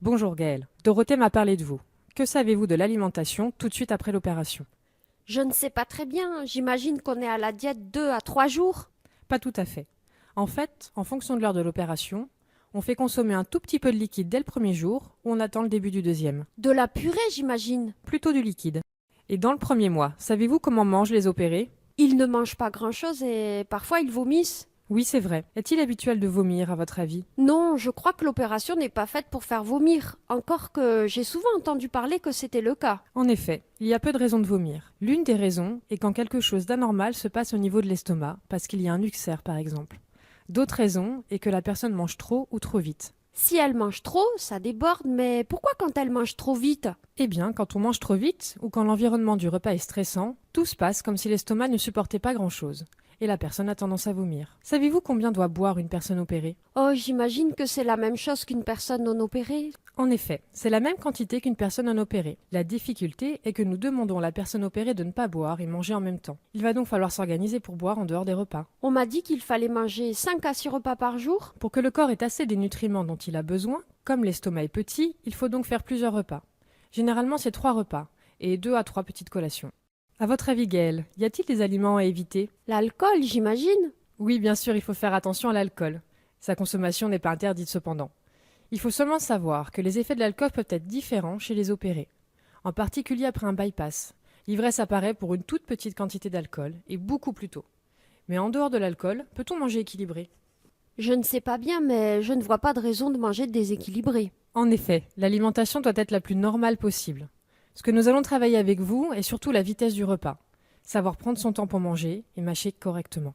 Bonjour Gaëlle, Dorothée m'a parlé de vous. Que savez-vous de l'alimentation tout de suite après l'opération? Je ne sais pas très bien. J'imagine qu'on est à la diète 2 à 3 jours. Pas tout à fait. En fait, en fonction de l'heure de l'opération, on fait consommer un tout petit peu de liquide dès le premier jour ou on attend le début du deuxième. De la purée, j'imagine. Plutôt du liquide. Et dans le premier mois, savez-vous comment mangent les opérés? Ils ne mangent pas grand-chose et parfois ils vomissent. Oui, c'est vrai. Est-il habituel de vomir à votre avis? Non, je crois que l'opération n'est pas faite pour faire vomir. Encore que j'ai souvent entendu parler que c'était le cas. En effet, il y a peu de raisons de vomir. L'une des raisons est quand quelque chose d'anormal se passe au niveau de l'estomac, parce qu'il y a un ulcère par exemple. D'autres raisons est que la personne mange trop ou trop vite. Si elle mange trop, ça déborde, mais pourquoi quand elle mange trop vite? Eh bien, quand on mange trop vite ou quand l'environnement du repas est stressant, tout se passe comme si l'estomac ne supportait pas grand-chose. Et la personne a tendance à vomir. Savez-vous combien doit boire une personne opérée? Oh, j'imagine que c'est la même chose qu'une personne non opérée. En effet, c'est la même quantité qu'une personne non opérée. La difficulté est que nous demandons à la personne opérée de ne pas boire et manger en même temps. Il va donc falloir s'organiser pour boire en dehors des repas. On m'a dit qu'il fallait manger 5 à 6 repas par jour. Pour que le corps ait assez des nutriments dont il a besoin, comme l'estomac est petit, il faut donc faire plusieurs repas. Généralement, c'est 3 repas et 2 à 3 petites collations. À votre avis, Gaëlle, y a-t-il des aliments à éviter? L'alcool, j'imagine. Oui, bien sûr, il faut faire attention à l'alcool. Sa consommation n'est pas interdite cependant. Il faut seulement savoir que les effets de l'alcool peuvent être différents chez les opérés. En particulier après un bypass. L'ivresse apparaît pour une toute petite quantité d'alcool et beaucoup plus tôt. Mais en dehors de l'alcool, peut-on manger équilibré? Je ne sais pas bien, mais je ne vois pas de raison de manger déséquilibré. En effet, l'alimentation doit être la plus normale possible. Ce que nous allons travailler avec vous est surtout la vitesse du repas. Savoir prendre son temps pour manger et mâcher correctement.